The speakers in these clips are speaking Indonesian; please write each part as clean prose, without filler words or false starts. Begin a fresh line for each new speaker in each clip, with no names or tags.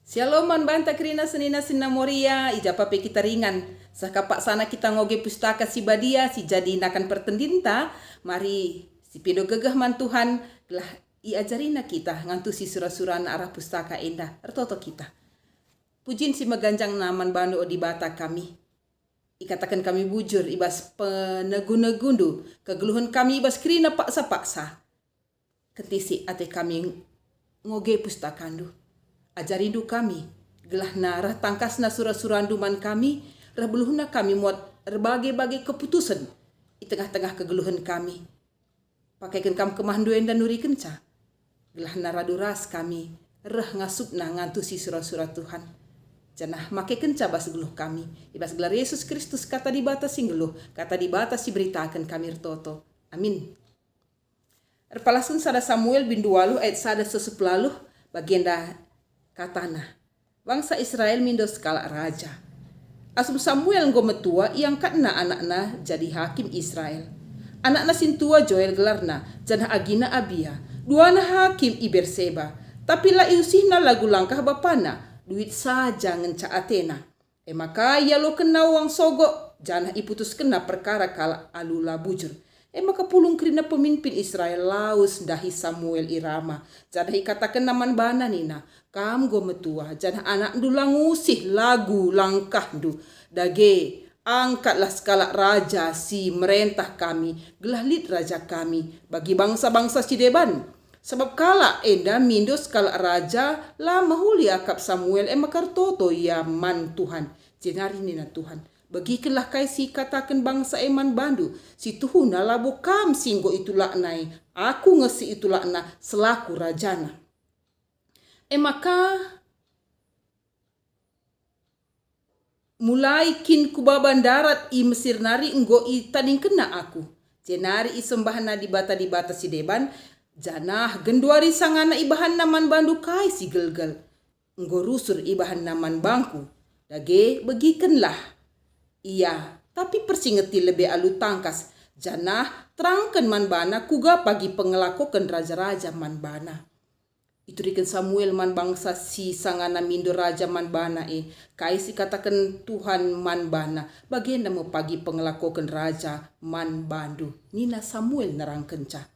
Shalom man banta krina senina sina moria ija pape kita ringan. Sakapak sana kita ngoge pustaka si badia si jadi nakan pertendinta. Mari si pido gegah man Tuhan telah iajarina kita ngantu si surah-surah arah pustaka endah ertoto kita. Pujin si meganjang naman bando di bata kami. Ikatakan kami bujur ibas penegundu kegeluhan kami ibas krina paksa-paksa. Ketisi ate kami ngoge pustakandu. Ajarindu kami, gelah narah tangkasna surah-surah duman kami, rah beluhna kami muat berbagai-bagai keputusan di tengah-tengah kegeluhan kami. Pakaikan kam kemanduan dan nuri kenca, gelah naraduras kami, rah ngasupna ngantusi surah-surah Tuhan. Janah make kenca bas geluh kami, ibas gelar Yesus Kristus kata dibatasi geluh, kata dibatasi beritakan kami rtoto. Amin. Erpalasun sada Samuel bin 2 ayat sada sesepelaluh bagian dah katana bangsa Israel mindo skala raja. Asum Samuel ngometua yang katna anakna jadi hakim Israel. Anakna sintua Joel gelarna janah agina Abia. Duana hakim i Berseba. Tapi la iusihna lagu langkah bapana duit saja ngenca Atena. Maka ya lo kena uang sogo janah iputus kena perkara kala alula bujur. Maka pulung krina pemimpin Israel laus dahi Samuel irama. Janah ikatakan naman bana nina. Kam go metua janah anak du langusih lagu langkah du. Dage angkatlah skala raja si merentah kami. Gelah lid raja kami bagi bangsa-bangsa si deban. Sebab kala enda mindo skala raja la mahuli akap Samuel makar toto ya man Tuhan. Jenari nina Tuhan. Bagikanlah kai si katakan bangsa eman bandu. Si tuhuna labo kam singgo itu laknai. Aku ngesi itu lakna selaku rajana. Maka mulai kin kubaban darat i Mesir nari enggo i tading kena aku. Jenari i sembahna di bata si deban. Janah genduari sangana ibahan naman bandu kai si gelgel. Enggo rusur ibahan naman bangku. Dage begikenlah. Iya, tapi persingeti lebih alu tangkas. Janah terangkan manbana kuga pagi pengelakokan raja-raja manbana. Itu riken Samuel man bangsa si sangana mindo raja manbana kaisi katakan Tuhan manbana. Bagian mau pagi pengelakokan raja manbandu. Nina Samuel nerang kenca.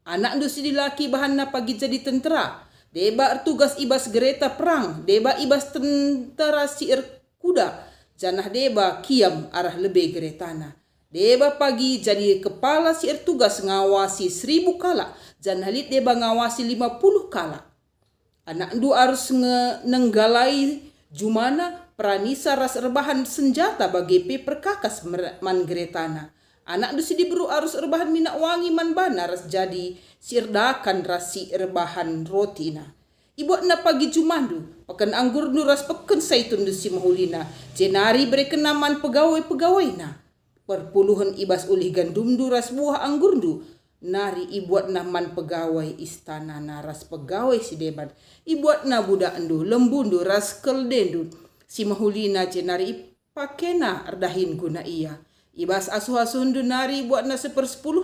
Anak du si dilaki bahanna pagi jadi tentera. Deba tugas ibas gereta perang. Deba ibas tentera si kuda. Janah deba kiam arah lebih geretana. Deba pagi jadi kepala si tugas ngawasi 1000 kala. Janah lit deba ngawasi 50 kala. Anak du harus nenggalai jumana peranisa ras rebahan senjata bagi perkakas man geretana. Anak du si diburu harus rebahan minyak wangi man bana ras jadi sirdakan ras si rebahan rotina. Ibu na pagi jumandu, pakan anggur nu ras peken saitun du si mahulina. Jenari berekenaman pegawai-pegawai na. Perpuluhan ibas ulih gandum du ras buah anggur du. Nari ibuat na man pegawai istana na ras pegawai si deban. Ibuat na budak endu lembundu ras keldendu. Si mahulina jenari pakena erdahin guna iya. Ibas asuh-asuh du nari buat na 1/10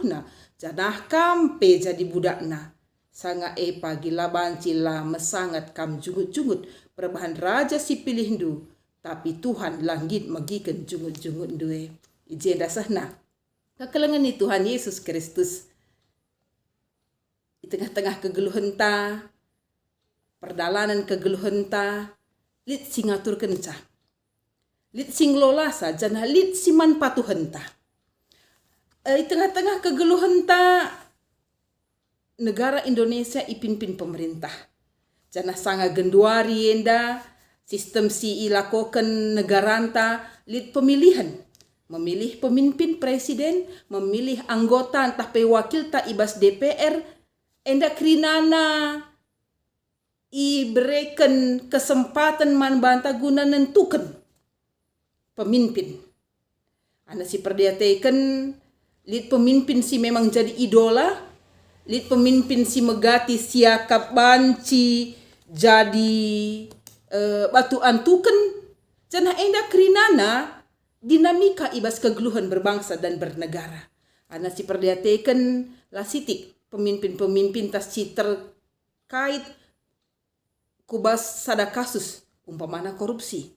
na. Janah kampe jadi budak na. Sanga pagi laban cila mesangat kam jungut-jungut perbahan raja si pilih du. Tapi Tuhan langgit magikan jungut-jungut due. Ije dasahna. Kekelengan ni Tuhan Yesus Kristus. Di tengah-tengah kegeluhan ta. Perdalanan kegeluhan ta. Lit singatur kenca. Lit sing lolasa janah lit siman patuhan ta. Di tengah-tengah kegeluhan ta. Negara Indonesia ipinpin pemerintah. Janah sanga genduari enda sistem si ilakokan negaranta lit pemilihan. Memilih pemimpin presiden, memilih anggota entah pewakil tak ibas DPR. Enda krinana iberikan kesempatan man banta guna nentukan pemimpin. Anda si perdiateikan lit pemimpin si memang jadi idola. Lit pemimpin si megati siakap banci jadi batu antuken. Janah enda krinana dinamika ibas kegeluhan berbangsa dan bernegara. Ana si perdiateken la sitik pemimpin-pemimpin tas si terkait kubas sada kasus umpamana korupsi.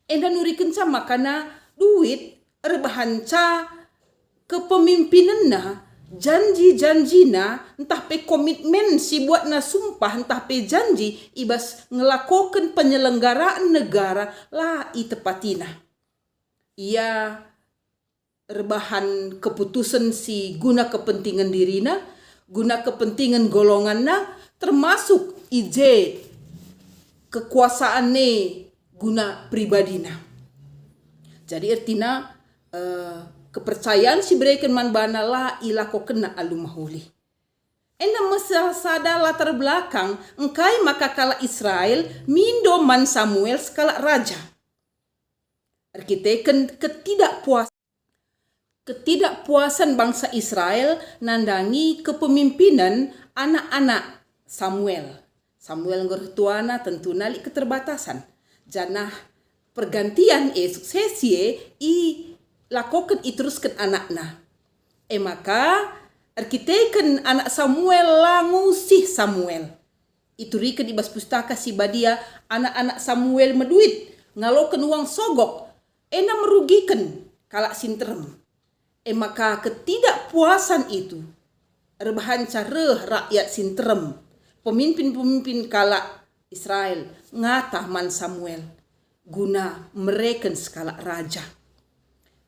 Enda nurikan sama karena duit rebahanca kepemimpinan na janji-janji na entah pe komitmen si buat na sumpah entah pe janji ibas ngelakokan penyelenggaraan negara lah itepatina. Ia rebahan keputusan si guna kepentingan dirina, guna kepentingan golongan na, termasuk ije kekuasaan ne guna pribadina. Jadi artinya kepercayaan si bereken man bana lah ilako kena alumahuli. Enda masada latar belakang engkai maka kala Israel mindo man Samuel skala raja. Arkiteken ketidakpuasan bangsa Israel nandangi kepemimpinan anak-anak Samuel. Samuel ngortuana tentu nali keterbatasan. Janah pergantian suksesi lakokan iteruskan anakna. Maka arkiteken anak Samuel langusih Samuel. Iturikan ibas pustaka si badia anak-anak Samuel meduit ngalokan uang sogok. Ena merugikan kalak sinterem. Maka ketidakpuasan itu rebahan cara rakyat sinterem. Pemimpin-pemimpin kalak Israel ngatah man Samuel guna mereka skala raja.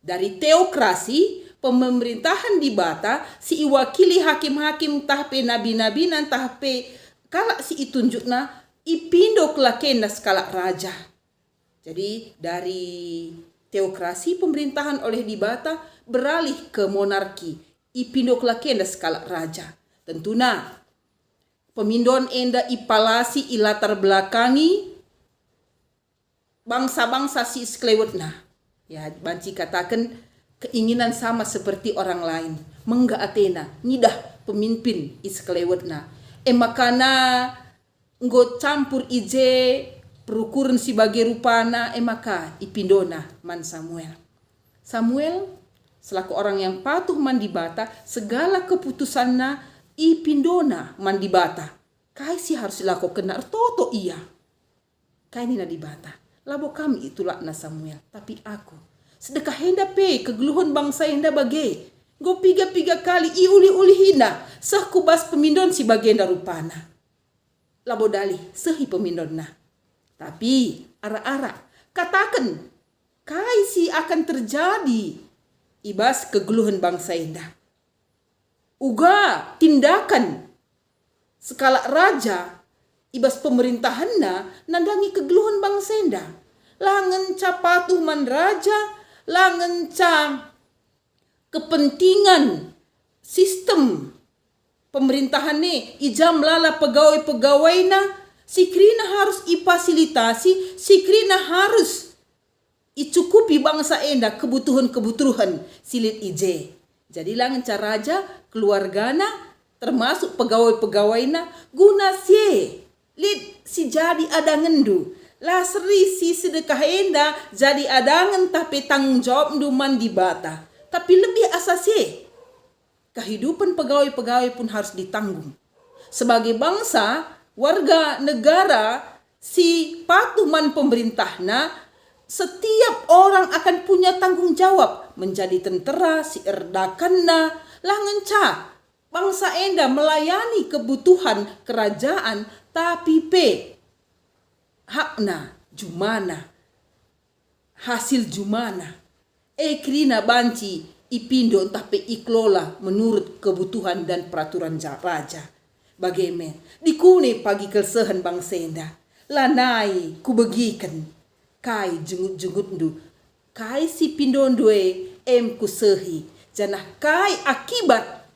Dari teokrasi pemerintahan di bata si iwakili hakim-hakim tahpe nabi-nabi nan tahpe kalak si itunjukna ipindo kelakena skala raja. Jadi dari teokrasi pemerintahan oleh di bata beralih ke monarki ipindo kelakena skala raja. Tentuna pemindon enda ipalasi ilatar belakangi bangsa-bangsa si sklewetna. Ya, banci katakan keinginan sama seperti orang lain. Mengga Athena, nyidah pemimpin isklewetna. Makana nggo campur ije perukuran si bagi rupana maka ipindona man Samuel. Samuel selaku orang yang patuh man di bata segala keputusanna ipindona man di bata. Kai si harus dilakukan toto iya. Kai nina di bata. Labo kami itulah na Samuel. Tapi aku sedekah henda pe kegeluhan bangsa henda bage. Go piga-piga kali iuli-uli hina. Sah kubas pemindon si bagenda rupana. Labo dali sehi pemindon na. Tapi ara-ara katakan kai si akan terjadi ibas kegeluhan bangsa henda. Uga tindakan skala raja ibas pemerintahanna nandangi kegeluhan bangsa enda. Langen ca patuh man raja, langen ca kepentingan sistem pemerintahannya ijam lala pegawai-pegawainya sikrina harus ifasilitasi, sikrina harus icukupi bangsa enda kebutuhan-kebutuhan silit ije. Jadi langen ca raja keluargana termasuk pegawai-pegawainya guna sie lid si jadi adangendu lah seri si sedekah enda jadi adangan tapi tanggung jawab nduman di bata. Tapi lebih asasi kehidupan pegawai-pegawai pun harus ditanggung. Sebagai bangsa, warga negara si patuman pemerintahna setiap orang akan punya tanggung jawab menjadi tentera si erdakanna lah ngenca bangsa enda melayani kebutuhan kerajaan tapi hakna jumana hasil jumana krina banci ipindo tapi iklola menurut kebutuhan dan peraturan raja. Bagaimana dikune pagi kelsehan bangsa enda lanai kubegikan kai jengut-jengut ndu kai si pindon due kusehi janah kai akibat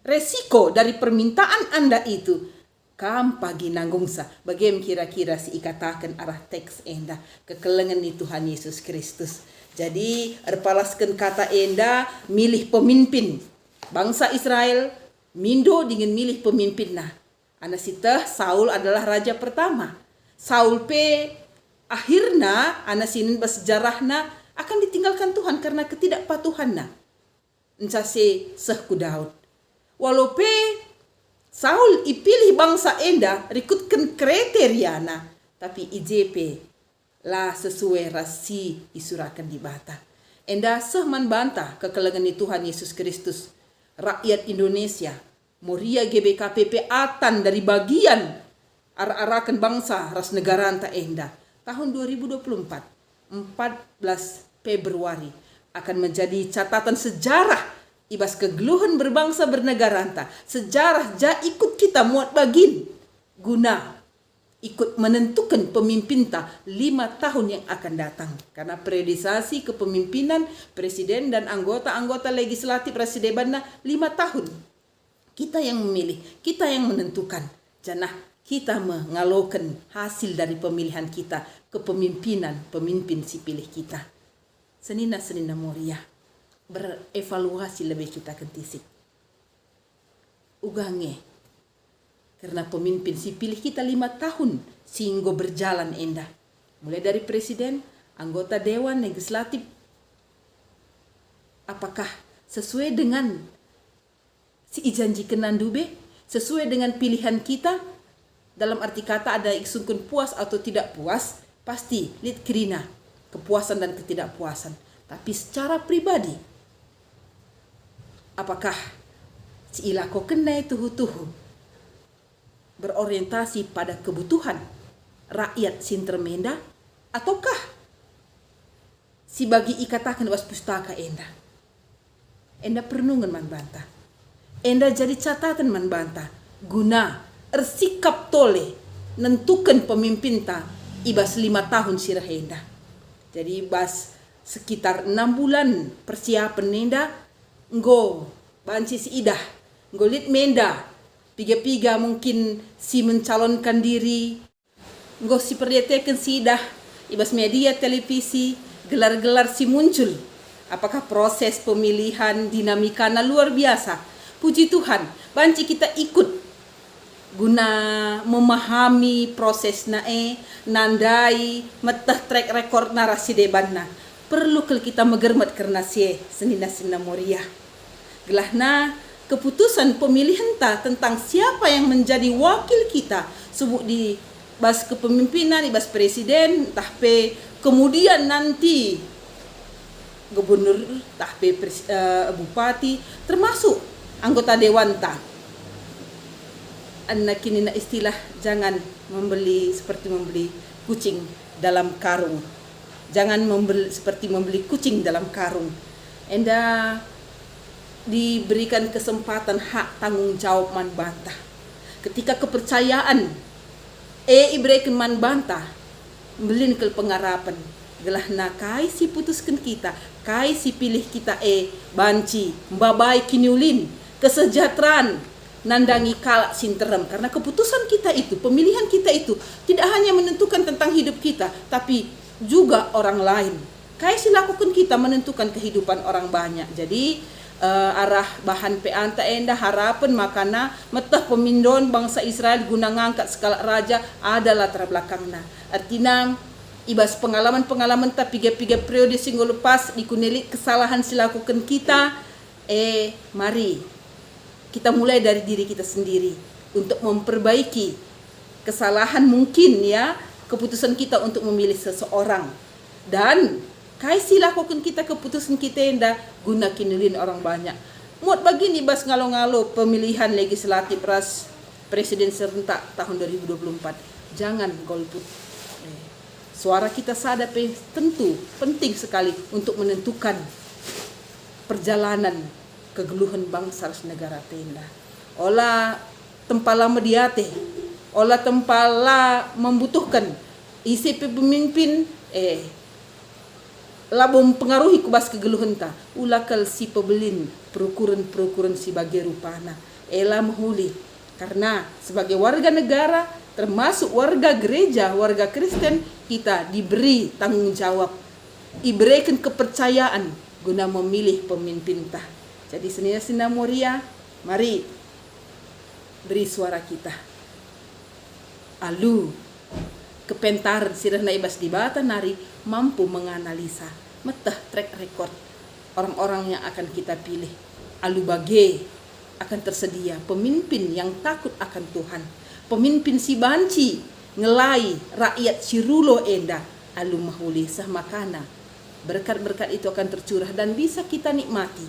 resiko dari permintaan Anda itu kam pagi nanggungsa. Bagaimana kira-kira si ikatakan arah teks enda kekelengan ni Tuhan Yesus Kristus. Jadi erpalaskan kata enda milih pemimpin. Bangsa Israel mindo dengan milih pemimpin nah. Anasita Saul adalah raja pertama. Saul akhirnya anasinin bersejarahna akan ditinggalkan Tuhan karena ketidakpatuhanna. Encase sehku Daud. Walaupun Saul ipilih bangsa enda rikutkan kriteriana, tapi IJP lah sesuai rasi isurakan di bata. Enda sehman bantah kekelengan Tuhan Yesus Kristus. Rakyat Indonesia, Moria GBKPP atan dari bagian arah-arakan bangsa ras negara anta enda. Tahun 2024, 14 Februari akan menjadi catatan sejarah ibas kegeluhan berbangsa bernegara anta. Sejarah ja ikut kita muat bagin guna ikut menentukan pemimpin ta 5 tahun yang akan datang. Karena periodisasi kepemimpinan presiden dan anggota-anggota legislatif Rasidebanna 5 tahun. Kita yang memilih, kita yang menentukan. Janah kita mengalokan hasil dari pemilihan kita kepemimpinan pemimpin si pilih kita. Senina-senina Moria, berevaluasi lebih kita kentisik. Ugange. Karena pemimpin si pilih kita 5 tahun sehingga berjalan endah. Mulai dari presiden, anggota dewan, legislatif. Apakah sesuai dengan si ijanji kenandube? Sesuai dengan pilihan kita? Dalam arti kata ada iksungkun puas atau tidak puas? Pasti lihat kerina kepuasan dan ketidakpuasan. Tapi secara pribadi, apakah si ilako kena itu tuhu berorientasi pada kebutuhan rakyat Sintermenda ataukah si bagi ikatakan was pustaka enda perenungan man bantah, enda jadi catatan man bantah guna ersikap tole nentukan pemimpin ta ibas 5 tahun sirah enda. Jadi ibas sekitar 6 bulan persiapan enda nggo banci si idah ngolit menda piga-piga mungkin si mencalonkan diri, nggo si perlihatkan si dah, ibas media televisi, gelar-gelar si muncul. Apakah proses pemilihan dinamikana luar biasa? Puji Tuhan, banci kita ikut guna memahami proses nandai, metah track record narasi debanna. Perlu kita megermat karena si senina-senina Moria. Gelahna keputusan pemilihan tentang siapa yang menjadi wakil kita sebut di bas kepemimpinan ibas presiden tahpe kemudian nanti gubernur tahpe bupati termasuk anggota dewan ta. Anak kini na istilah jangan seperti membeli kucing dalam karung. Jangan seperti membeli kucing dalam karung. Enda diberikan kesempatan hak tanggung jawab man bantah. Ketika kepercayaan ibrekan man bantah belin ke pengarapan gelah na kai si putuskan kita, kai si pilih kita banci mbabai kiniulin kesejahteraan nandangi kalak sinterem. Karena keputusan kita itu, pemilihan kita itu tidak hanya menentukan tentang hidup kita, tapi juga orang lain. Kai si lakukan kita menentukan kehidupan orang banyak. Jadi arah bahan peanta enda harapan makana metah pemindon bangsa Israel guna ngangkat skala raja adalah latar belakangna. Artinya ibas pengalaman-pengalaman tapi piga periode singgo lepas dikunelit kesalahan silakukan kita mari kita mulai dari diri kita sendiri untuk memperbaiki kesalahan mungkin ya keputusan kita untuk memilih seseorang dan kai silakukan kita keputusan kita enda guna kinulin orang banyak. Muat begini bas ngalo-ngalo pemilihan legislatif ras presiden serentak tahun 2024. Jangan golput. Suara kita sadap tentu penting sekali untuk menentukan perjalanan kegeluhan bangsa negara tenda. Olah tempala mediate, olah tempala membutuhkan isi pemimpin labom pengaruhi kubas kegeluhan ta ulakal si pebelin perukuran si bagi rupana ela mahuli karena sebagai warga negara termasuk warga gereja warga Kristen kita diberi tanggung jawab diberikan kepercayaan guna memilih pemimpin ta. Jadi senina Moria mari beri suara kita alu kepentar sirahna ibas di bata nari mampu menganalisa metah track record orang-orang yang akan kita pilih. Alu bage akan tersedia pemimpin yang takut akan Tuhan, pemimpin si banci ngelai rakyat Cirulo enda alu mahuli sah makana. Berkat-berkat itu akan tercurah dan bisa kita nikmati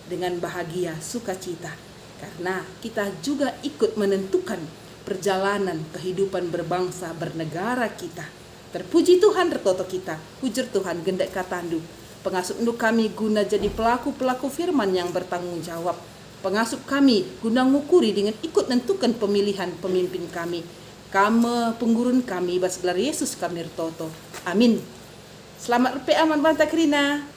dengan bahagia, sukacita. Karena kita juga ikut menentukan perjalanan kehidupan berbangsa, bernegara kita. Terpuji Tuhan retoto kita, hujur Tuhan gendek katandu. Pengasup nu kami guna jadi pelaku-pelaku firman yang bertanggung jawab. Pengasup kami guna ngukuri dengan ikut nentukan pemilihan pemimpin kami. Kame penggurun kami, bas gelar Yesus kami retoto. Amin. Selamat rupiah aman banta Krina.